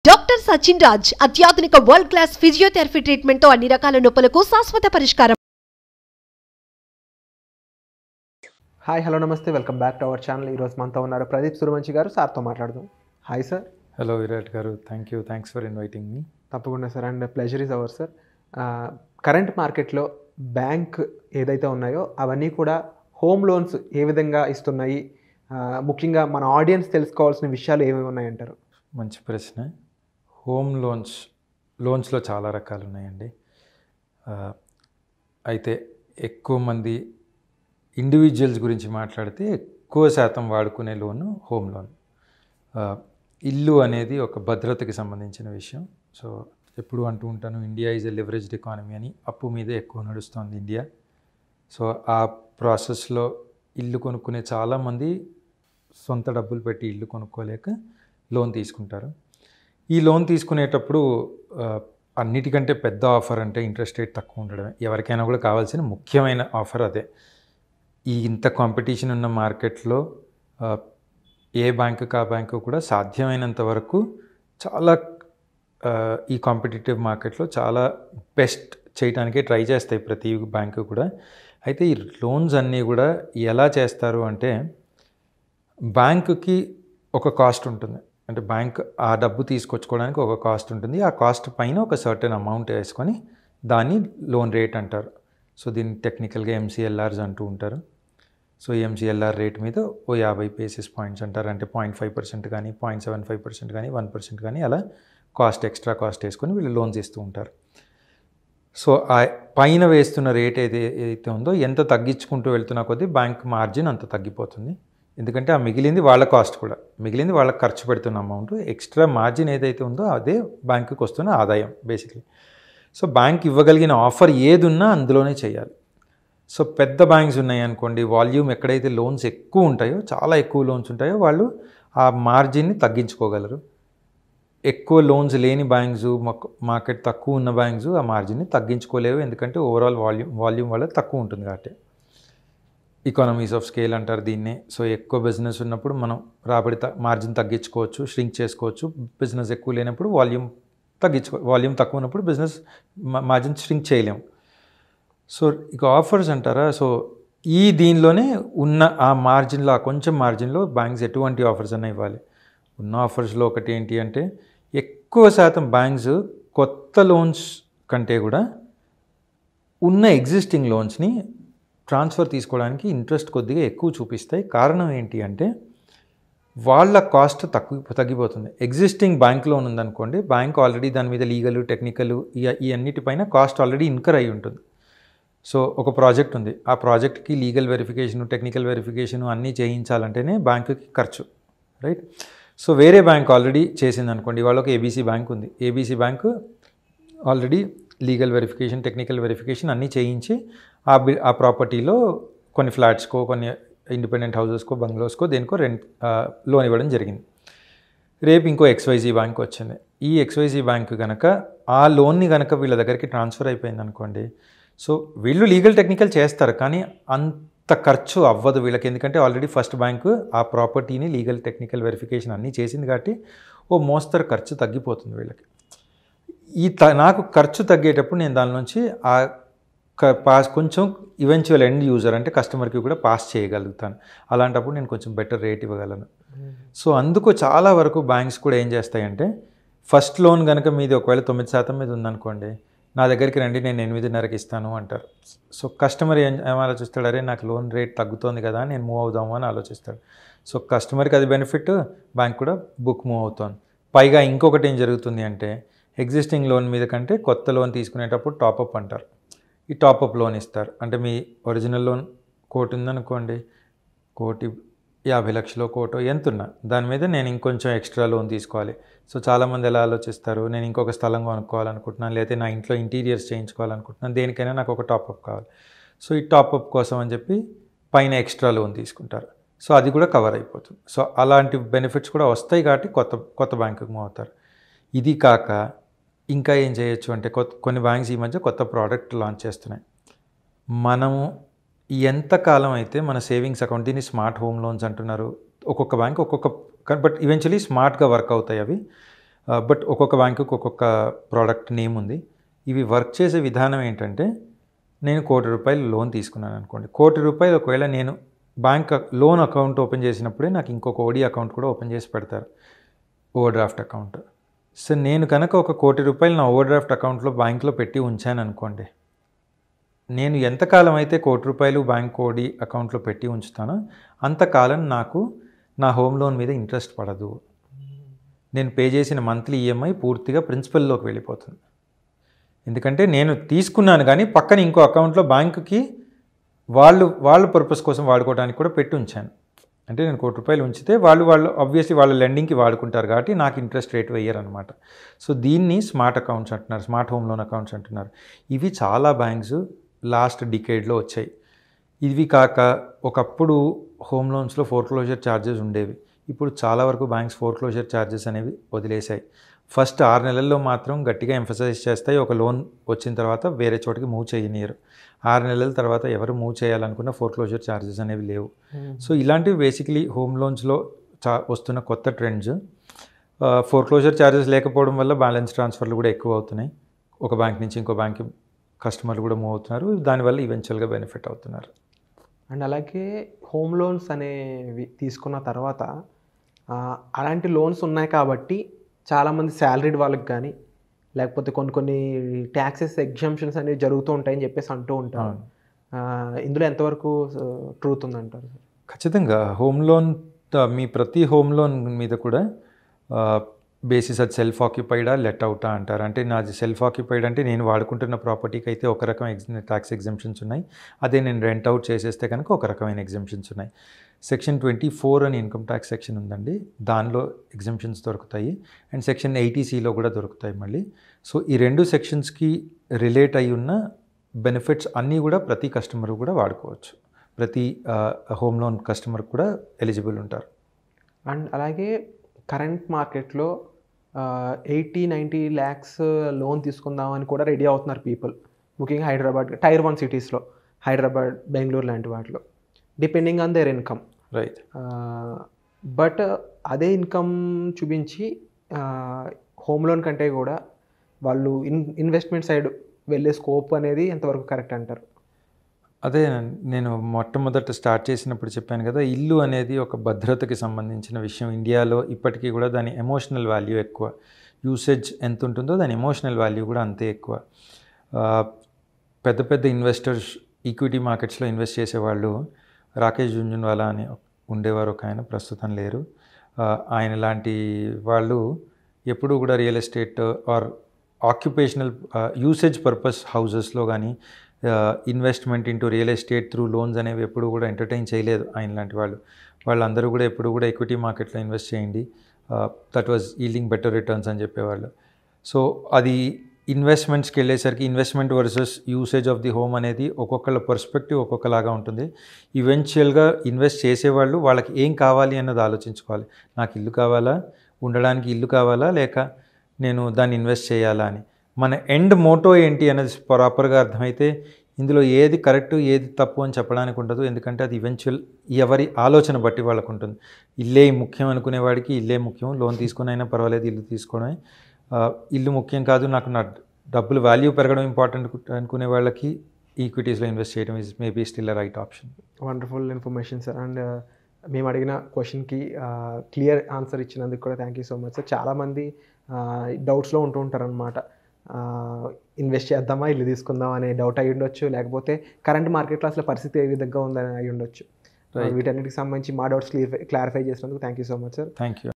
Doctor Sachin Raj అత్యాధునిక world class physiotherapy treatment తో అన్ని రకాల నొప్పులకు శాశ్వత పరిష్కారం. హాయ్ హలో నమస్తే, welcome back to our channel. ఈరోజు మనతో ఉన్నారు ప్రదీప్ సురవంశి గారు. సార్తో మాట్లాడదాం. Hi sir. హలో విరాట్ గారు, థ్యాంక్స్ ఫర్ ఇన్వైటింగ్ మీ. తప్పకుండా sir, and pleasure is our sir. Current మార్కెట్లో బ్యాంక్ ఏదైతే ఉన్నాయో అవన్నీ కూడా హోమ్ లోన్స్ ఏ విధంగా ఇస్తున్నాయి, ముఖ్యంగా మన ఆడియన్స్ తెలుసుకోవాల్సిన విషయాలు ఏమేమి ఉన్నాయంటారు? మంచి ప్రశ్న. హోమ్ లోన్స్లో చాలా రకాలు ఉన్నాయండి. అయితే ఎక్కువ మంది ఇండివిజువల్స్ గురించి మాట్లాడితే ఎక్కువ శాతం వాడుకునే లోను హోమ్ లోన్. ఇల్లు అనేది ఒక భద్రతకి సంబంధించిన విషయం. సో ఎప్పుడు అంటూ ఉంటాను, India is a leveraged economy అని. అప్పు మీదే ఎక్కువ నడుస్తుంది ఇండియా. సో ఆ ప్రాసెస్లో ఇల్లు కొనుక్కునే చాలామంది సొంత డబ్బులు పెట్టి ఇల్లు కొనుక్కోలేక లోన్ తీసుకుంటారు. ఈ లోన్ తీసుకునేటప్పుడు అన్నిటికంటే పెద్ద ఆఫర్ అంటే ఇంట్రెస్ట్ రేట్ తక్కువ ఉండడమే. ఎవరికైనా కూడా కావాల్సిన ముఖ్యమైన ఆఫర్ అదే. ఈ ఇంత కాంపిటీషన్ ఉన్న మార్కెట్లో ఏ బ్యాంకుకి ఆ బ్యాంకు కూడా సాధ్యమైనంత వరకు చాలా ఈ కాంపిటేటివ్ మార్కెట్లో చాలా బెస్ట్ చేయడానికే ట్రై చేస్తాయి ప్రతి బ్యాంకు కూడా. అయితే ఈ లోన్స్ అన్నీ కూడా ఎలా చేస్తారు అంటే, బ్యాంకుకి ఒక కాస్ట్ ఉంటుంది. అంటే బ్యాంక్ ఆ డబ్బు తీసుకొచ్చుకోవడానికి ఒక కాస్ట్ ఉంటుంది. ఆ కాస్ట్ పైన ఒక సర్టెన్ అమౌంట్ వేసుకొని దాన్ని లోన్ రేట్ అంటారు. సో దీన్ని టెక్నికల్గా ఎంసీఎల్ఆర్స్ అంటూ ఉంటారు. సో ఎంసీఎల్ఆర్ రేట్ మీద ఓ 50 బేసిస్ పాయింట్స్ అంటారు. అంటే 0.5% కానీ 0.75% కానీ 1% కానీ అలా ఎక్స్ట్రా కాస్ట్ వేసుకొని వీళ్ళు లోన్స్ ఇస్తూ ఉంటారు. సో ఆ పైన వేస్తున్న రేట్ ఏదైతే ఉందో ఎంత తగ్గించుకుంటూ వెళ్తున్నా కొద్దీ బ్యాంక్ మార్జిన్ అంత తగ్గిపోతుంది. ఎందుకంటే ఆ మిగిలింది వాళ్ళ కాస్ట్ కూడా, మిగిలింది వాళ్ళకి ఖర్చు పెడుతున్న అమౌంట్, ఎక్స్ట్రా మార్జిన్ ఏదైతే ఉందో అదే బ్యాంకుకి వస్తున్న ఆదాయం బేసిక్లీ. సో బ్యాంక్ ఇవ్వగలిగిన ఆఫర్ ఏది ఉన్నా అందులోనే చేయాలి. సో పెద్ద బ్యాంక్స్ ఉన్నాయి అనుకోండి, వాల్యూమ్ ఎక్కడైతే లోన్స్ ఎక్కువ ఉంటాయో, చాలా ఎక్కువ లోన్స్ ఉంటాయో వాళ్ళు ఆ మార్జిన్ని తగ్గించుకోగలరు. ఎక్కువ లోన్స్ లేని బ్యాంక్స్, మార్కెట్ తక్కువ ఉన్న బ్యాంక్స్ ఆ మార్జిన్ని తగ్గించుకోలేవు. ఎందుకంటే ఓవరాల్ వాల్యూమ్ వల్ల తక్కువ ఉంటుంది కాబట్టి. ఎకానమీస్ ఆఫ్ స్కేల్ అంటారు దీన్నే. సో ఎక్కువ బిజినెస్ ఉన్నప్పుడు మనం రాబడి మార్జిన్ తగ్గించుకోవచ్చు, ష్రింక్ చేసుకోవచ్చు. బిజినెస్ ఎక్కువ లేనప్పుడు వాల్యూమ్ తక్కువ ఉన్నప్పుడు బిజినెస్ మార్జిన్ ష్రింక్ చేయలేము. సో ఇక ఆఫర్స్ అంటారా, సో ఈ దీనిలోనే ఉన్న ఆ మార్జిన్లో, ఆ కొంచెం మార్జిన్లో బ్యాంక్స్ ఎటువంటి ఆఫర్స్ అన్నా ఇవ్వాలి. ఉన్న ఆఫర్స్లో ఒకటి ఏంటి అంటే, ఎక్కువ శాతం బ్యాంక్స్ కొత్త లోన్స్ కంటే కూడా ఉన్న ఎగ్జిస్టింగ్ లోన్స్ని ట్రాన్స్ఫర్ తీసుకోవడానికి ఇంట్రెస్ట్ కొద్దిగా ఎక్కువ చూపిస్తాయి. కారణం ఏంటి అంటే, వాళ్ళ కాస్ట్ తగ్గిపోతుంది. ఎగ్జిస్టింగ్ బ్యాంక్ లోన్ ఉందనుకోండి, బ్యాంక్ ఆల్రెడీ దాని మీద లీగల్, టెక్నికల్ ఈ అన్నిటిపైన కాస్ట్ ఆల్రెడీ ఇన్కర్ అయి ఉంటుంది. సో ఒక ప్రాజెక్ట్ ఉంది, ఆ ప్రాజెక్ట్కి లీగల్ వెరిఫికేషను, టెక్నికల్ వెరిఫికేషను అన్నీ చేయించాలంటేనే బ్యాంకుకి ఖర్చు, రైట్? సో వేరే బ్యాంక్ ఆల్రెడీ చేసింది అనుకోండి, వాళ్ళకి ఏబీసీ బ్యాంక్ ఉంది. ABC bank already legal verification, technical verification అన్నీ చేయించి ఆ ప్రాపర్టీలో కొన్ని ఫ్లాట్స్కో, కొన్ని ఇండిపెండెంట్ హౌసెస్కో, బంగ్లోస్కో, దేనికో లోన్ ఇవ్వడం జరిగింది. రేపు ఇంకో XYZ బ్యాంక్ వచ్చింది. ఈ XYZ బ్యాంక్ కనుక ఆ లోన్ని కనుక వీళ్ళ దగ్గరికి ట్రాన్స్ఫర్ అయిపోయింది అనుకోండి, సో వీళ్ళు లీగల్ టెక్నికల్ చేస్తారు కానీ అంత ఖర్చు అవ్వదు వీళ్ళకి. ఎందుకంటే ఆల్రెడీ ఫస్ట్ బ్యాంకు ఆ ప్రాపర్టీని లీగల్ టెక్నికల్ వెరిఫికేషన్ అన్నీ చేసింది కాబట్టి ఓ మోస్తరు ఖర్చు తగ్గిపోతుంది వీళ్ళకి. నాకు ఖర్చు తగ్గేటప్పుడు నేను దాని నుంచి ఆ కొంచెం ఈవెన్చువల్ ఎండ్ యూజర్ అంటే కస్టమర్కి కూడా పాస్ చేయగలుగుతాను. అలాంటప్పుడు నేను కొంచెం బెటర్ రేట్ ఇవ్వగలను. సో అందుకు చాలా వరకు బ్యాంక్స్ కూడా ఏం చేస్తాయంటే, ఫస్ట్ లోన్ కనుక మీది ఒకవేళ 9% మీద ఉందనుకోండి, నా దగ్గరికి రండి, నేను 8.5కి ఇస్తాను అంటారు. సో కస్టమర్ ఏం ఆలోచిస్తాడు, అరే నాకు లోన్ రేట్ తగ్గుతోంది కదా, నేను మూవ్ అవుదాము అని ఆలోచిస్తాడు. సో కస్టమర్కి అది బెనిఫిట్, బ్యాంక్ కూడా బుక్ మూవ్ అవుతుంది. పైగా ఇంకొకటి ఏం జరుగుతుంది అంటే, ఎగ్జిస్టింగ్ లోన్ మీద కంటే కొత్త లోన్ తీసుకునేటప్పుడు టాపప్ అంటారు. ఈ టాపప్ లోన్ ఇస్తారు. అంటే మీ ఒరిజినల్ లోన్ 1 కోటి ఉందనుకోండి, 1,50,00,000 కోటో ఎంతున్నా దాని మీద నేను ఇంకొంచెం ఎక్స్ట్రా లోన్ తీసుకోవాలి. సో చాలామంది ఎలా ఆలోచిస్తారు, నేను ఇంకొక స్థలం కొనుక్కోవాలనుకుంటున్నాను, లేకపోతే నా ఇంట్లో ఇంటీరియర్స్ చేయించుకోవాలనుకుంటున్నాను, దేనికైనా నాకు ఒక టాపప్ కావాలి. సో ఈ టాపప్ కోసం అని చెప్పి పైన ఎక్స్ట్రా లోన్ తీసుకుంటారు. సో అది కూడా కవర్ అయిపోతుంది. సో అలాంటి బెనిఫిట్స్ కూడా వస్తాయి కాబట్టి కొత్త బ్యాంకుకి మూవ్ అవుతారు. ఇది కాక ఇంకా ఏం చేయొచ్చు అంటే, కొన్ని బ్యాంక్స్ ఈ మధ్య కొత్త ప్రోడక్ట్ లాంచ్ చేస్తున్నాయి. మనము ఎంతకాలం అయితే మన సేవింగ్స్ అకౌంట్, దీన్ని స్మార్ట్ హోమ్ లోన్స్ అంటున్నారు. ఒక్కొక్క బ్యాంక్ బట్ ఈవెన్చువలీ స్మార్ట్గా వర్క్ అవుతాయి అవి. బట్ ఒక్కొక్క బ్యాంకుకి ఒక్కొక్క ప్రోడక్ట్ నేమ్ ఉంది. ఇవి వర్క్ చేసే విధానం ఏంటంటే, నేను ₹1,00,00,000 లోన్ తీసుకున్నాను అనుకోండి. ₹1,00,00,000 ఒకవేళ నేను బ్యాంక్ లోన్ అకౌంట్ ఓపెన్ చేసినప్పుడే నాకు ఇంకొక ఓడి అకౌంట్ కూడా ఓపెన్ చేసి పెడతారు, ఓవర్ డ్రాఫ్ట్ అకౌంట్. సో నేను కనుక ఒక ₹1,00,00,000 నా ఓవర్ డ్రాఫ్ట్ అకౌంట్లో బ్యాంక్లో పెట్టి ఉంచాను అనుకోండి, నేను ఎంతకాలం అయితే ₹1,00,00,000 బ్యాంక్ ఓడి అకౌంట్లో పెట్టి ఉంచుతానో అంతకాలం నాకు నా హోమ్ లోన్ మీద ఇంట్రెస్ట్ పడదు. నేను పే చేసిన మంత్లీ ఈఎంఐ పూర్తిగా ప్రిన్సిపల్లోకి వెళ్ళిపోతుంది. ఎందుకంటే నేను తీసుకున్నాను కానీ పక్కన ఇంకో అకౌంట్లో బ్యాంకుకి వాళ్ళ పర్పస్ కోసం వాడుకోవడానికి కూడా పెట్టి ఉంచాను. అంటే నేను ₹1,00,00,000 ఉంచితే వాళ్ళు ఆబ్వియస్లీ వాళ్ళ లెండింగ్కి వాడుకుంటారు కాబట్టి నాకు ఇంట్రెస్ట్ రేట్ వేయరు అనమాట. సో దీన్ని స్మార్ట్ అకౌంట్స్ అంటున్నారు, స్మార్ట్ హోమ్ లోన్ అకౌంట్స్ అంటున్నారు. ఇవి చాలా బ్యాంక్స్ లాస్ట్ డికేడ్లో వచ్చాయి. ఇవి కాక ఒకప్పుడు హోమ్ లోన్స్లో ఫోర్క్లోజర్ ఛార్జెస్ ఉండేవి. ఇప్పుడు చాలా వరకు బ్యాంక్స్ ఫోర్క్లోజర్ ఛార్జెస్ అనేవి వదిలేశాయి. ఫస్ట్ 6 నెలల్లో మాత్రం గట్టిగా ఎంఫసైజ్ చేస్తాయి, ఒక లోన్ వచ్చిన తర్వాత వేరే చోటికి మూవ్ చేయనియరు. 6 నెలల తర్వాత ఎవరు మూవ్ చేయాలనుకున్న ఫోర్క్లోజర్ ఛార్జెస్ అనేవి లేవు. సో ఇలాంటివి బేసికలీ హోమ్ లోన్స్లో వస్తున్న కొత్త ట్రెండ్స్. ఫోర్క్లోజర్ ఛార్జెస్ లేకపోవడం వల్ల బ్యాలెన్స్ ట్రాన్స్ఫర్లు కూడా ఎక్కువ అవుతున్నాయి. ఒక బ్యాంక్ నుంచి ఇంకో బ్యాంక్కి కస్టమర్లు కూడా మూవ్ అవుతున్నారు, దానివల్ల ఈవెన్చువల్గా బెనిఫిట్ అవుతున్నారు. అండ్ అలాగే హోమ్ లోన్స్ అనేవి తీసుకున్న తర్వాత అలాంటి లోన్స్ ఉన్నాయి కాబట్టి చాలామంది శాలరీడ్ వాళ్ళకి కానీ లేకపోతే కొన్ని ట్యాక్సెస్ ఎగ్జామ్షన్స్ అనేవి జరుగుతూ ఉంటాయని చెప్పేసి అంటూ ఉంటారు. ఇందులో ఎంతవరకు ట్రూత్ ఉందంటారు? ఖచ్చితంగా హోమ్ లోన్, మీ ప్రతి హోమ్ లోన్ మీద కూడా బేసిస్ అది సెల్ఫ్ ఆక్యుపైడా లెట్ అవుటా అంటారు. అంటే నాది సెల్ఫ్ ఆక్యుపైడ్ అంటే నేను వాడుకుంటున్న ప్రాపర్టీకి అయితే ఒక రకమైన ట్యాక్స్ ఎగ్జామ్షన్స్ ఉన్నాయి, అదే నేను రెంట్ అవుట్ చేసేస్తే కనుక ఒక రకమైన ఎగ్జామ్షన్స్ ఉన్నాయి. సెక్షన్ 24 అని ఇన్కమ్ ట్యాక్స్ సెక్షన్ ఉందండి, దానిలో ఎగ్జామ్షన్స్ దొరుకుతాయి. అండ్ సెక్షన్ 80Cలో కూడా దొరుకుతాయి మళ్ళీ. సో ఈ 2 సెక్షన్స్కి రిలేట్ అయి ఉన్న బెనిఫిట్స్ అన్నీ కూడా ప్రతి కస్టమర్ కూడా వాడుకోవచ్చు. ప్రతి హోమ్ లోన్ కస్టమర్ కూడా ఎలిజిబుల్ ఉంటారు. అండ్ అలాగే కరెంట్ మార్కెట్లో 80-90 lakhs లోన్ తీసుకుందామని కూడా రెడీ అవుతున్నారు పీపుల్, ముఖ్యంగా హైదరాబాద్ టైర్ 1 సిటీస్లో, హైదరాబాద్, బెంగళూరు లాంటి వాటిలో, depending on their income. Right. But అదే ఇన్కమ్ చూపించి హోమ్ లోన్ కంటే కూడా వాళ్ళు ఇన్వెస్ట్మెంట్ సైడ్ వెళ్ళే స్కోప్ అనేది ఎంతవరకు కరెక్ట్ అంటారు? అదే నేను మొట్టమొదట స్టార్ట్ చేసినప్పుడు చెప్పాను కదా, ఇల్లు అనేది ఒక భద్రతకి సంబంధించిన విషయం. ఇండియాలో ఇప్పటికీ కూడా దాని ఎమోషనల్ వాల్యూ ఎక్కువ. యూసేజ్ ఎంత ఉంటుందో దాని ఎమోషనల్ వాల్యూ కూడా అంతే ఎక్కువ. పెద్ద పెద్ద ఇన్వెస్టర్స్ ఈక్విటీ మార్కెట్స్లో ఇన్వెస్ట్ చేసేవాళ్ళు, రాకేష్ జుంజున్వాలా అని ఉండేవారు ఒక ఆయన, ప్రస్తుతం లేరు. ఆయన లాంటి వాళ్ళు ఎప్పుడూ కూడా real estate or occupational usage purpose హౌజెస్లో కానీ investment into real estate through loans అనేవి ఎప్పుడు కూడా ఎంటర్టైన్ చేయలేదు ఆయన లాంటి వాళ్ళు. వాళ్ళందరూ కూడా ఎప్పుడు కూడా ఎక్విటీ మార్కెట్లో ఇన్వెస్ట్ చేయండి, that was yielding better returns అని చెప్పేవాళ్ళు. సో అది ఇన్వెస్ట్మెంట్స్కి వెళ్ళేసరికి investment versus usage of the home అనేది ఒక్కొక్కళ్ళ పర్స్పెక్టివ్ ఒక్కొక్కలాగా ఉంటుంది. ఈవెన్చువల్గా ఇన్వెస్ట్ చేసేవాళ్ళు వాళ్ళకి ఏం కావాలి అన్నది ఆలోచించుకోవాలి. నాకు ఇల్లు కావాలా, ఉండడానికి ఇల్లు కావాలా, లేక నేను దాన్ని ఇన్వెస్ట్ చేయాలా అని. మన ఎండ్ మోటో ఏంటి అనేది ప్రాపర్గా అర్థమైతే ఇందులో ఏది కరెక్ట్ ఏది తప్పు అని చెప్పడానికి ఉండదు. ఎందుకంటే అది ఈవెన్చువల్ ఎవరి ఆలోచన బట్టి వాళ్ళకు ఉంటుంది. ఇల్లే ముఖ్యం అనుకునేవాడికి ఇల్లే ముఖ్యం, లోన్ తీసుకుని అయినా పర్వాలేదు ఇల్లు తీసుకోవడమే. ఇల్లు ముఖ్యం కాదు, నాకు నా డబ్బులు వాల్యూ పెరగడం ఇంపార్టెంట్ అనుకునే వాళ్ళకి ఈక్విటీస్లో ఇన్వెస్ట్ చేయడం is maybe still a right option. Wonderful information sir. And మేము అడిగిన క్వశ్చన్కి క్లియర్ ఆన్సర్ ఇచ్చినందుకు కూడా thank you so much sir. చాలామంది డౌట్స్లో ఉంటూ ఉంటారనమాట, ఇన్వెస్ట్ చేద్దామా ఇల్లు తీసుకుందాం అనే డౌట్ అయి ఉండొచ్చు, లేకపోతే కరెంట్ మార్కెట్లో అసలు పరిస్థితి ఏ విధంగా ఉందని అయి ఉండొచ్చు. వీటన్నిటికి సంబంధించి మా డౌట్స్ క్లారిఫై చేసినందుకు thank you so much sir. Thank you.